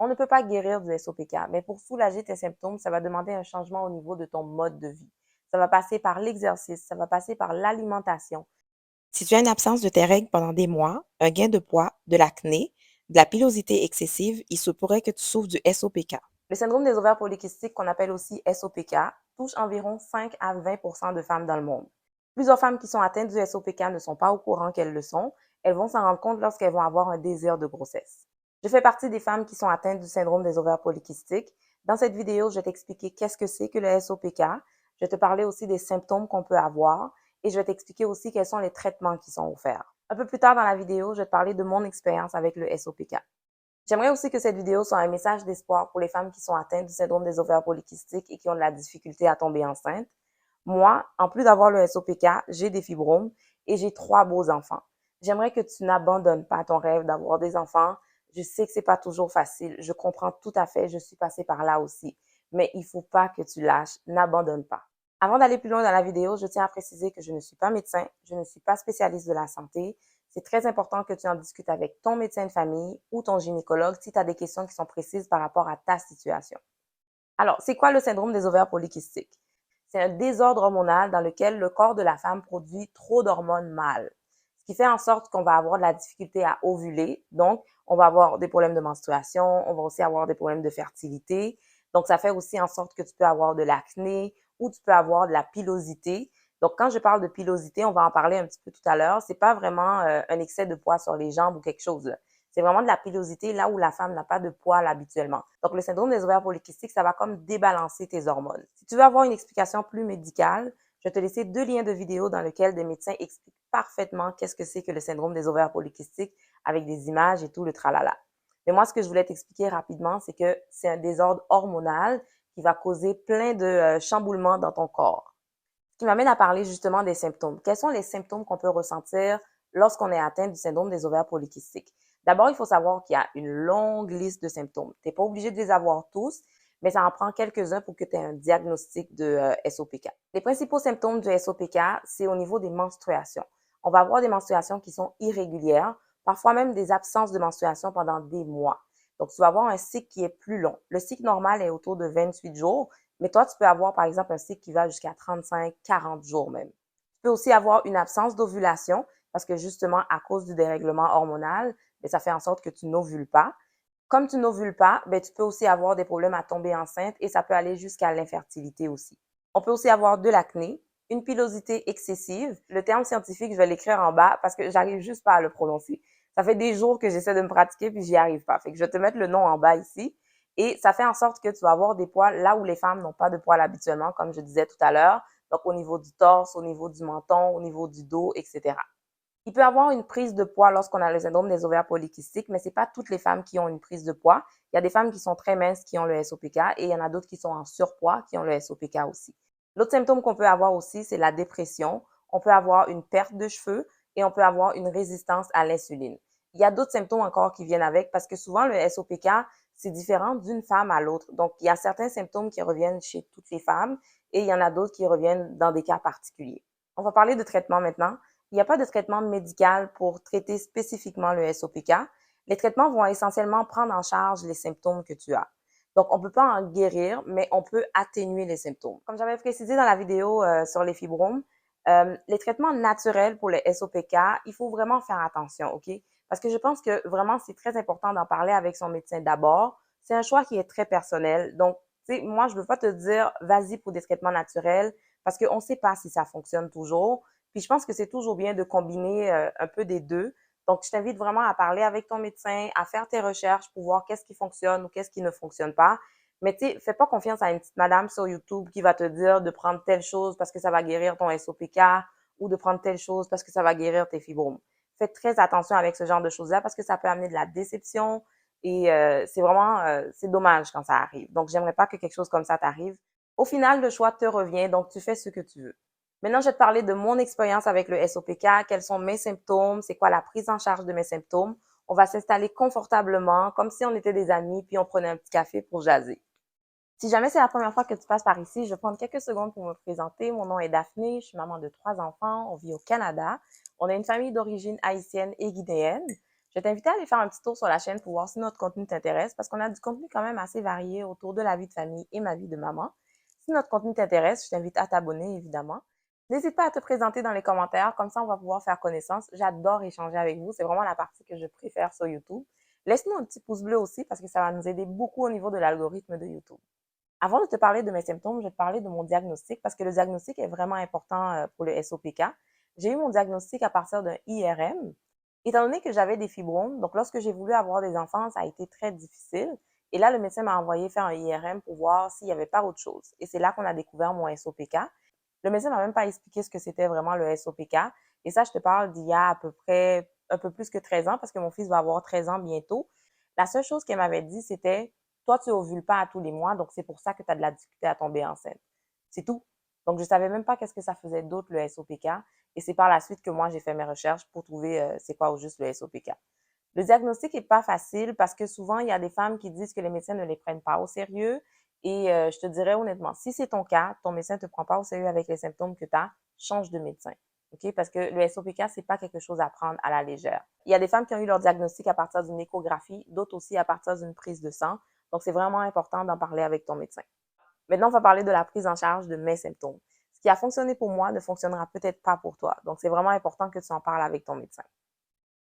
On ne peut pas guérir du SOPK, mais pour soulager tes symptômes, ça va demander un changement au niveau de ton mode de vie. Ça va passer par l'exercice, ça va passer par l'alimentation. Si tu as une absence de tes règles pendant des mois, un gain de poids, de l'acné, de la pilosité excessive, il se pourrait que tu souffres du SOPK. Le syndrome des ovaires polykystiques, qu'on appelle aussi SOPK, touche environ 5 à 20 de femmes dans le monde. Plusieurs femmes qui sont atteintes du SOPK ne sont pas au courant qu'elles le sont. Elles vont s'en rendre compte lorsqu'elles vont avoir un désir de grossesse. Je fais partie des femmes qui sont atteintes du syndrome des ovaires polykystiques. Dans cette vidéo, je vais t'expliquer qu'est-ce que c'est que le SOPK. Je vais te parler aussi des symptômes qu'on peut avoir et je vais t'expliquer aussi quels sont les traitements qui sont offerts. Un peu plus tard dans la vidéo, je vais te parler de mon expérience avec le SOPK. J'aimerais aussi que cette vidéo soit un message d'espoir pour les femmes qui sont atteintes du syndrome des ovaires polykystiques et qui ont de la difficulté à tomber enceinte. Moi, en plus d'avoir le SOPK, j'ai des fibromes et j'ai 3 beaux enfants. J'aimerais que tu n'abandonnes pas ton rêve d'avoir des enfants. Je sais que c'est pas toujours facile. Je comprends tout à fait. Je suis passée par là aussi. Mais il faut pas que tu lâches. N'abandonne pas. Avant d'aller plus loin dans la vidéo, je tiens à préciser que je ne suis pas médecin. Je ne suis pas spécialiste de la santé. C'est très important que tu en discutes avec ton médecin de famille ou ton gynécologue si tu as des questions qui sont précises par rapport à ta situation. Alors, c'est quoi le syndrome des ovaires polykystiques? C'est un désordre hormonal dans lequel le corps de la femme produit trop d'hormones mâles, ce qui fait en sorte qu'on va avoir de la difficulté à ovuler. Donc, on va avoir des problèmes de menstruation, on va aussi avoir des problèmes de fertilité. Donc, ça fait aussi en sorte que tu peux avoir de l'acné ou tu peux avoir de la pilosité. Donc, quand je parle de pilosité, on va en parler un petit peu tout à l'heure. C'est pas vraiment un excès de poids sur les jambes ou quelque chose, là. C'est vraiment de la pilosité là où la femme n'a pas de poils habituellement. Donc, le syndrome des ovaires polykystiques, ça va comme débalancer tes hormones. Si tu veux avoir une explication plus médicale, je vais te laisser 2 liens de vidéo dans lesquels des médecins expliquent parfaitement qu'est-ce que c'est que le syndrome des ovaires polykystiques avec des images et tout le tralala. Mais moi, ce que je voulais t'expliquer rapidement, c'est que c'est un désordre hormonal qui va causer plein de chamboulements dans ton corps. Ce qui m'amène à parler justement des symptômes. Quels sont les symptômes qu'on peut ressentir lorsqu'on est atteint du syndrome des ovaires polykystiques? D'abord, il faut savoir qu'il y a une longue liste de symptômes. Tu n'es pas obligé de les avoir tous, mais ça en prend quelques-uns pour que tu aies un diagnostic de SOPK. Les principaux symptômes du SOPK, c'est au niveau des menstruations. On va avoir des menstruations qui sont irrégulières, parfois même des absences de menstruation pendant des mois. Donc, tu vas avoir un cycle qui est plus long. Le cycle normal est autour de 28 jours, mais toi, tu peux avoir, par exemple, un cycle qui va jusqu'à 35, 40 jours même. Tu peux aussi avoir une absence d'ovulation parce que justement, à cause du dérèglement hormonal, ben, ça fait en sorte que tu n'ovules pas. Comme tu n'ovules pas, ben, tu peux aussi avoir des problèmes à tomber enceinte et ça peut aller jusqu'à l'infertilité aussi. On peut aussi avoir de l'acné, une pilosité excessive. Le terme scientifique, je vais l'écrire en bas parce que j'arrive juste pas à le prononcer. Ça fait des jours que j'essaie de me pratiquer puis j'y arrive pas. Fait que je vais te mettre le nom en bas ici. Et ça fait en sorte que tu vas avoir des poils là où les femmes n'ont pas de poils habituellement, comme je disais tout à l'heure. Donc, au niveau du torse, au niveau du menton, au niveau du dos, etc. Il peut y avoir une prise de poids lorsqu'on a le syndrome des ovaires polykystiques, mais ce n'est pas toutes les femmes qui ont une prise de poids. Il y a des femmes qui sont très minces qui ont le SOPK et il y en a d'autres qui sont en surpoids qui ont le SOPK aussi. L'autre symptôme qu'on peut avoir aussi, c'est la dépression. On peut avoir une perte de cheveux et on peut avoir une résistance à l'insuline. Il y a d'autres symptômes encore qui viennent avec parce que souvent le SOPK, c'est différent d'une femme à l'autre. Donc, il y a certains symptômes qui reviennent chez toutes les femmes et il y en a d'autres qui reviennent dans des cas particuliers. On va parler de traitement maintenant. Il n'y a pas de traitement médical pour traiter spécifiquement le SOPK. Les traitements vont essentiellement prendre en charge les symptômes que tu as. Donc, on ne peut pas en guérir, mais on peut atténuer les symptômes. Comme j'avais précisé dans la vidéo sur les fibromes, les traitements naturels pour le SOPK, il faut vraiment faire attention, OK? Parce que je pense que vraiment, c'est très important d'en parler avec son médecin d'abord. C'est un choix qui est très personnel. Donc, tu sais, moi, je ne veux pas te dire, vas-y pour des traitements naturels parce qu'on ne sait pas si ça fonctionne toujours. Puis je pense que c'est toujours bien de combiner un peu des deux. Donc, je t'invite vraiment à parler avec ton médecin, à faire tes recherches pour voir qu'est-ce qui fonctionne ou qu'est-ce qui ne fonctionne pas. Mais tu sais, fais pas confiance à une petite madame sur YouTube qui va te dire de prendre telle chose parce que ça va guérir ton SOPK ou de prendre telle chose parce que ça va guérir tes fibromes. Fais très attention avec ce genre de choses-là parce que ça peut amener de la déception et c'est vraiment, c'est dommage quand ça arrive. Donc, j'aimerais pas que quelque chose comme ça t'arrive. Au final, le choix te revient, donc tu fais ce que tu veux. Maintenant, je vais te parler de mon expérience avec le SOPK, quels sont mes symptômes, c'est quoi la prise en charge de mes symptômes. On va s'installer confortablement, comme si on était des amis, puis on prenait un petit café pour jaser. Si jamais c'est la première fois que tu passes par ici, je vais prendre quelques secondes pour me présenter. Mon nom est Daphné, je suis maman de 3 enfants, on vit au Canada. On a une famille d'origine haïtienne et guinéenne. Je vais t'inviter à aller faire un petit tour sur la chaîne pour voir si notre contenu t'intéresse parce qu'on a du contenu quand même assez varié autour de la vie de famille et ma vie de maman. Si notre contenu t'intéresse, je t'invite à t'abonner évidemment. N'hésite pas à te présenter dans les commentaires, comme ça on va pouvoir faire connaissance. J'adore échanger avec vous, c'est vraiment la partie que je préfère sur YouTube. Laisse-nous un petit pouce bleu aussi parce que ça va nous aider beaucoup au niveau de l'algorithme de YouTube. Avant de te parler de mes symptômes, je vais te parler de mon diagnostic parce que le diagnostic est vraiment important pour le SOPK. J'ai eu mon diagnostic à partir d'un IRM. Étant donné que j'avais des fibromes, donc lorsque j'ai voulu avoir des enfants, ça a été très difficile. Et là, le médecin m'a envoyé faire un IRM pour voir s'il n'y avait pas autre chose. Et c'est là qu'on a découvert mon SOPK. Le médecin m'a même pas expliqué ce que c'était vraiment le SOPK. Et ça, je te parle d'il y a à peu près un peu plus que 13 ans parce que mon fils va avoir 13 ans bientôt. La seule chose qu'elle m'avait dit, c'était toi, tu ovules pas à tous les mois, donc c'est pour ça que tu as de la difficulté à tomber enceinte. C'est tout. Donc, je savais même pas qu'est-ce que ça faisait d'autre, le SOPK. Et c'est par la suite que moi, j'ai fait mes recherches pour trouver c'est quoi au juste le SOPK. Le diagnostic est pas facile parce que souvent, il y a des femmes qui disent que les médecins ne les prennent pas au sérieux. Et je te dirais honnêtement, si c'est ton cas, ton médecin ne te prend pas au sérieux avec les symptômes que tu as, change de médecin. OK? Parce que le SOPK, c'est pas quelque chose à prendre à la légère. Il y a des femmes qui ont eu leur diagnostic à partir d'une échographie, d'autres aussi à partir d'une prise de sang. Donc, c'est vraiment important d'en parler avec ton médecin. Maintenant, on va parler de la prise en charge de mes symptômes. Ce qui a fonctionné pour moi ne fonctionnera peut-être pas pour toi. Donc, c'est vraiment important que tu en parles avec ton médecin.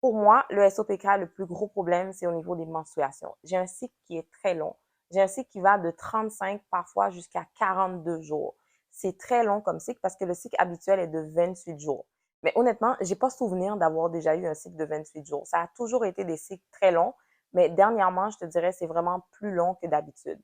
Pour moi, le SOPK, le plus gros problème, c'est au niveau des menstruations. J'ai un cycle qui est très long. J'ai un cycle qui va de 35 parfois jusqu'à 42 jours. C'est très long comme cycle parce que le cycle habituel est de 28 jours. Mais honnêtement, j'ai pas souvenir d'avoir déjà eu un cycle de 28 jours. Ça a toujours été des cycles très longs, mais dernièrement, je te dirais, c'est vraiment plus long que d'habitude.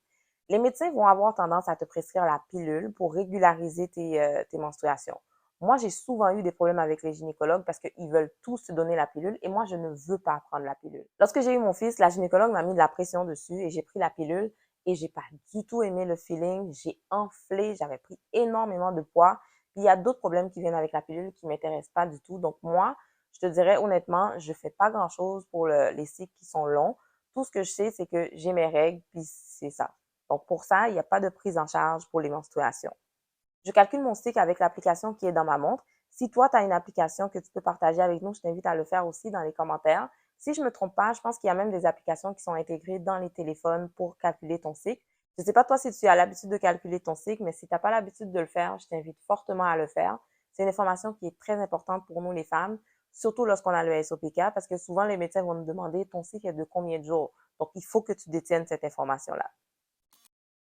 Les médecins vont avoir tendance à te prescrire la pilule pour régulariser tes menstruations. Moi, j'ai souvent eu des problèmes avec les gynécologues parce qu'ils veulent tous se donner la pilule et moi, je ne veux pas prendre la pilule. Lorsque j'ai eu mon fils, la gynécologue m'a mis de la pression dessus et j'ai pris la pilule et j'ai pas du tout aimé le feeling. J'ai enflé, j'avais pris énormément de poids. Puis il y a d'autres problèmes qui viennent avec la pilule qui m'intéressent pas du tout. Donc moi, je te dirais honnêtement, je fais pas grand-chose pour les cycles qui sont longs. Tout ce que je sais, c'est que j'ai mes règles, puis c'est ça. Donc pour ça, il n'y a pas de prise en charge pour les menstruations. Je calcule mon cycle avec l'application qui est dans ma montre. Si toi, tu as une application que tu peux partager avec nous, je t'invite à le faire aussi dans les commentaires. Si je me trompe pas, je pense qu'il y a même des applications qui sont intégrées dans les téléphones pour calculer ton cycle. Je ne sais pas toi si tu as l'habitude de calculer ton cycle, mais si tu n'as pas l'habitude de le faire, je t'invite fortement à le faire. C'est une information qui est très importante pour nous les femmes, surtout lorsqu'on a le SOPK, parce que souvent les médecins vont nous demander ton cycle est de combien de jours. Donc, il faut que tu détiennes cette information-là.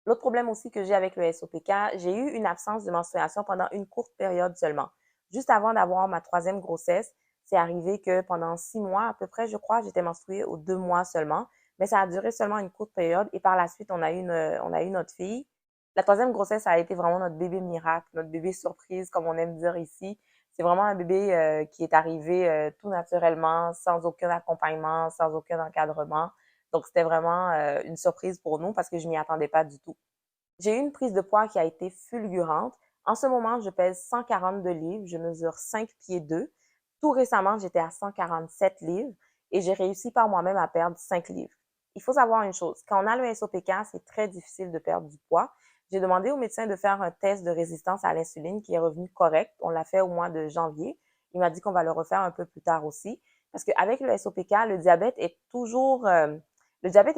L'autre problème aussi que j'ai avec le SOPK, j'ai eu une absence de menstruation pendant une courte période seulement. Juste avant d'avoir ma troisième grossesse, c'est arrivé que pendant 6 mois à peu près, je crois, j'étais menstruée aux 2 mois seulement. Mais ça a duré seulement une courte période et par la suite, on a eu notre fille. La troisième grossesse a été vraiment notre bébé miracle, notre bébé surprise, comme on aime dire ici. C'est vraiment un bébé qui est arrivé tout naturellement, sans aucun accompagnement, sans aucun encadrement. Donc, c'était vraiment une surprise pour nous parce que je m'y attendais pas du tout. J'ai eu une prise de poids qui a été fulgurante. En ce moment, je pèse 142 livres, je mesure 5 pieds 2. Tout récemment, j'étais à 147 livres et j'ai réussi par moi-même à perdre 5 livres. Il faut savoir une chose, quand on a le SOPK, c'est très difficile de perdre du poids. J'ai demandé au médecin de faire un test de résistance à l'insuline qui est revenu correct. On l'a fait au mois de janvier. Il m'a dit qu'on va le refaire un peu plus tard aussi. Parce qu'avec le SOPK, le diabète est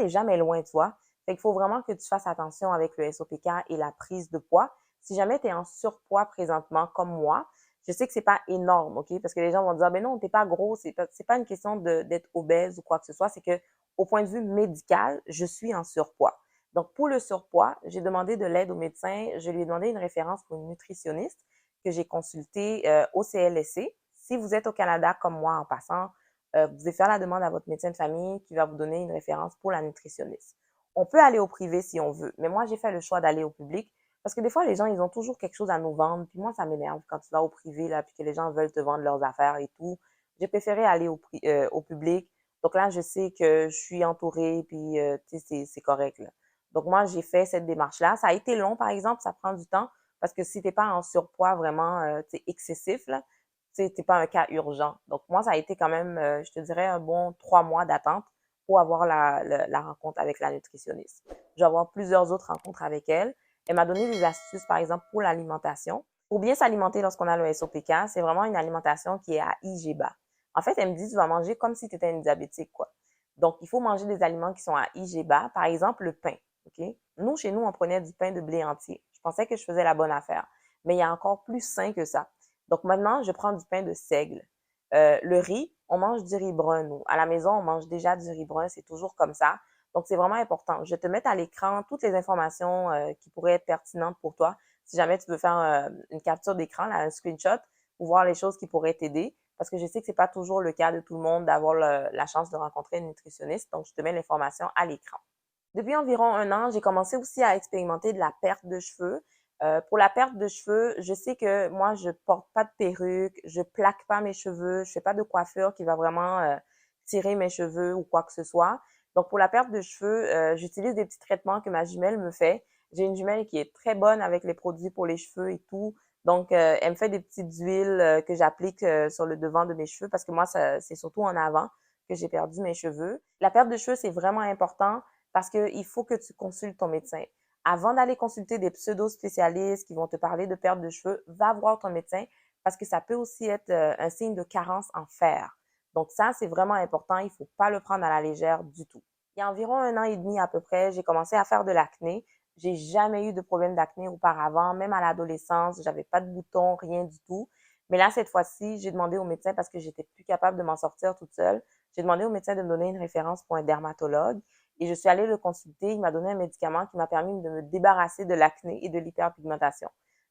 jamais loin de toi. Fait qu'il faut vraiment que tu fasses attention avec le SOPK et la prise de poids. Si jamais tu es en surpoids présentement comme moi, je sais que c'est pas énorme, OK? Parce que les gens vont dire, ben non, t'es pas gros, c'est pas une question d'être obèse ou quoi que ce soit, c'est que au point de vue médical, je suis en surpoids. Donc, pour le surpoids, j'ai demandé de l'aide au médecin. Je lui ai demandé une référence pour une nutritionniste que j'ai consultée au CLSC. Si vous êtes au Canada comme moi en passant, vous pouvez faire la demande à votre médecin de famille qui va vous donner une référence pour la nutritionniste. On peut aller au privé si on veut, mais moi, j'ai fait le choix d'aller au public parce que des fois, les gens, ils ont toujours quelque chose à nous vendre. Puis moi, ça m'énerve quand tu vas au privé, là, puis que les gens veulent te vendre leurs affaires et tout. J'ai préféré aller au public. Donc là, je sais que je suis entourée, puis tu sais, c'est correct, là. Donc moi, j'ai fait cette démarche-là. Ça a été long, par exemple, ça prend du temps parce que si t'es pas en surpoids vraiment excessif, là, tu sais, t'es pas un cas urgent. Donc moi, ça a été quand même, je te dirais, un bon 3 mois d'attente pour avoir la rencontre avec la nutritionniste. Je vais avoir plusieurs autres rencontres avec elle. Elle m'a donné des astuces, par exemple, pour l'alimentation. Pour bien s'alimenter lorsqu'on a le SOPK, c'est vraiment une alimentation qui est à IG bas. En fait, elle me dit, tu vas manger comme si tu étais une diabétique, quoi. Donc, il faut manger des aliments qui sont à IG bas, par exemple le pain, OK? Nous, chez nous, on prenait du pain de blé entier. Je pensais que je faisais la bonne affaire, mais il y a encore plus sain que ça. Donc, maintenant, je prends du pain de seigle. Le riz, on mange du riz brun, nous. À la maison, on mange déjà du riz brun, c'est toujours comme ça. Donc, c'est vraiment important. Je vais te mettre à l'écran toutes les informations qui pourraient être pertinentes pour toi. Si jamais tu veux faire une capture d'écran, là, un screenshot, pour voir les choses qui pourraient t'aider. Parce que je sais que c'est pas toujours le cas de tout le monde d'avoir la chance de rencontrer une nutritionniste. Donc, je te mets l'information à l'écran. Depuis environ un an, j'ai commencé aussi à expérimenter de la perte de cheveux. Pour la perte de cheveux, je sais que moi, je porte pas de perruque, je plaque pas mes cheveux, je fais pas de coiffure qui va vraiment tirer mes cheveux ou quoi que ce soit. Donc, pour la perte de cheveux, j'utilise des petits traitements que ma jumelle me fait. J'ai une jumelle qui est très bonne avec les produits pour les cheveux et tout. Donc, elle me fait des petites huiles que j'applique sur le devant de mes cheveux parce que moi, c'est surtout en avant que j'ai perdu mes cheveux. La perte de cheveux, c'est vraiment important parce qu'il faut que tu consultes ton médecin. Avant d'aller consulter des pseudo-spécialistes qui vont te parler de perte de cheveux, va voir ton médecin parce que ça peut aussi être un signe de carence en fer. Donc ça, c'est vraiment important. Il ne faut pas le prendre à la légère du tout. Il y a environ un an et demi à peu près, j'ai commencé à faire de l'acné. J'ai jamais eu de problème d'acné auparavant, même à l'adolescence, j'avais pas de boutons, rien du tout. Mais là, cette fois-ci, j'ai demandé au médecin parce que j'étais plus capable de m'en sortir toute seule. J'ai demandé au médecin de me donner une référence pour un dermatologue et je suis allée le consulter. Il m'a donné un médicament qui m'a permis de me débarrasser de l'acné et de l'hyperpigmentation.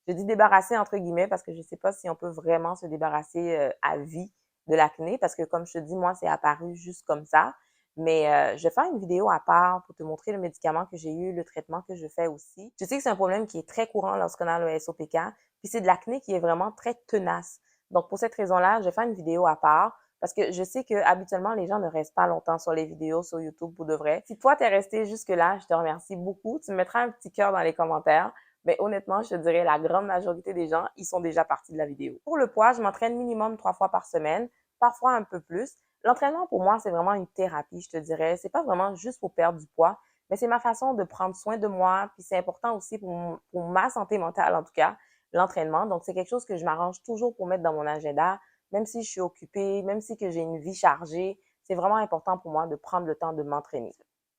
Je dis débarrasser entre guillemets parce que je ne sais pas si on peut vraiment se débarrasser à vie de l'acné parce que comme je te dis, moi, c'est apparu juste comme ça. Mais je vais faire une vidéo à part pour te montrer le médicament que j'ai eu, le traitement que je fais aussi. Je sais que c'est un problème qui est très courant lorsqu'on a le SOPK, puis c'est de l'acné qui est vraiment très tenace. Donc pour cette raison-là, je vais faire une vidéo à part parce que je sais que habituellement les gens ne restent pas longtemps sur les vidéos sur YouTube pour de vrai. Si toi t'es resté jusque-là, je te remercie beaucoup. Tu me mettras un petit cœur dans les commentaires. Mais honnêtement, je te dirais la grande majorité des gens, ils sont déjà partis de la vidéo. Pour le poids, je m'entraîne minimum 3 fois par semaine, parfois un peu plus. L'entraînement, pour moi, c'est vraiment une thérapie, je te dirais. C'est pas vraiment juste pour perdre du poids, mais c'est ma façon de prendre soin de moi. Puis c'est important aussi pour ma santé mentale, en tout cas, l'entraînement. Donc, c'est quelque chose que je m'arrange toujours pour mettre dans mon agenda, même si je suis occupée, même si que j'ai une vie chargée. C'est vraiment important pour moi de prendre le temps de m'entraîner.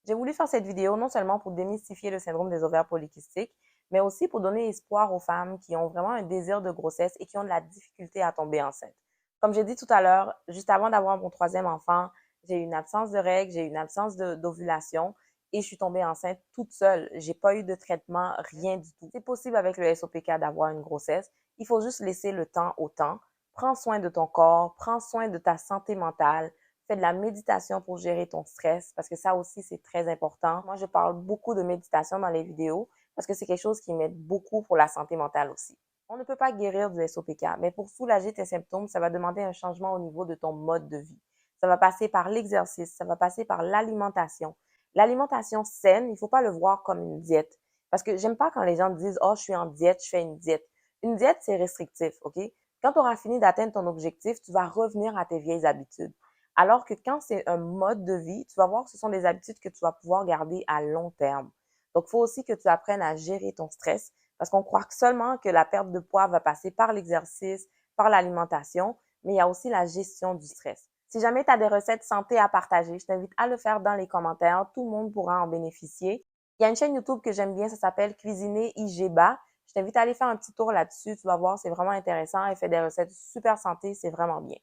J'ai voulu faire cette vidéo non seulement pour démystifier le syndrome des ovaires polykystiques, mais aussi pour donner espoir aux femmes qui ont vraiment un désir de grossesse et qui ont de la difficulté à tomber enceinte. Comme j'ai dit tout à l'heure, juste avant d'avoir mon troisième enfant, j'ai eu une absence de règles, j'ai eu une absence d'ovulation et je suis tombée enceinte toute seule. J'ai pas eu de traitement, rien du tout. C'est possible avec le SOPK d'avoir une grossesse. Il faut juste laisser le temps au temps. Prends soin de ton corps, prends soin de ta santé mentale, fais de la méditation pour gérer ton stress parce que ça aussi, c'est très important. Moi, je parle beaucoup de méditation dans les vidéos parce que c'est quelque chose qui m'aide beaucoup pour la santé mentale aussi. On ne peut pas guérir du SOPK, mais pour soulager tes symptômes, ça va demander un changement au niveau de ton mode de vie. Ça va passer par l'exercice, ça va passer par l'alimentation. L'alimentation saine, il ne faut pas le voir comme une diète. Parce que j'aime pas quand les gens disent, oh, je suis en diète, je fais une diète. Une diète, c'est restrictif, OK? Quand tu auras fini d'atteindre ton objectif, tu vas revenir à tes vieilles habitudes. Alors que quand c'est un mode de vie, tu vas voir que ce sont des habitudes que tu vas pouvoir garder à long terme. Donc, il faut aussi que tu apprennes à gérer ton stress parce qu'on croit seulement que la perte de poids va passer par l'exercice, par l'alimentation, mais il y a aussi la gestion du stress. Si jamais tu as des recettes santé à partager, je t'invite à le faire dans les commentaires. Tout le monde pourra en bénéficier. Il y a une chaîne YouTube que j'aime bien, ça s'appelle Cuisiner IGBA. Je t'invite à aller faire un petit tour là-dessus. Tu vas voir, c'est vraiment intéressant. Elle fait des recettes super santé, c'est vraiment bien.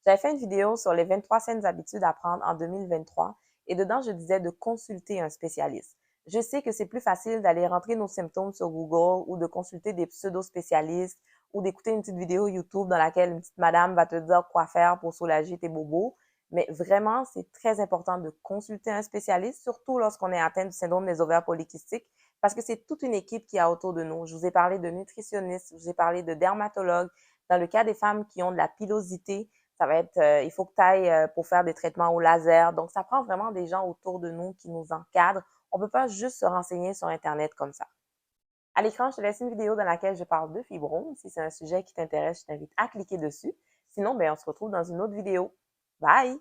J'avais fait une vidéo sur les 23 saines habitudes à prendre en 2023 et dedans, je disais de consulter un spécialiste. Je sais que c'est plus facile d'aller rentrer nos symptômes sur Google ou de consulter des pseudo-spécialistes ou d'écouter une petite vidéo YouTube dans laquelle une petite madame va te dire quoi faire pour soulager tes bobos. Mais vraiment, c'est très important de consulter un spécialiste, surtout lorsqu'on est atteint du syndrome des ovaires polykystiques, parce que c'est toute une équipe qui est autour de nous. Je vous ai parlé de nutritionnistes, je vous ai parlé de dermatologues. Dans le cas des femmes qui ont de la pilosité, ça va être, il faut que tu ailles pour faire des traitements au laser. Donc, ça prend vraiment des gens autour de nous qui nous encadrent. On ne peut pas juste se renseigner sur Internet comme ça. À l'écran, je te laisse une vidéo dans laquelle je parle de fibromes. Si c'est un sujet qui t'intéresse, je t'invite à cliquer dessus. Sinon, ben, on se retrouve dans une autre vidéo. Bye!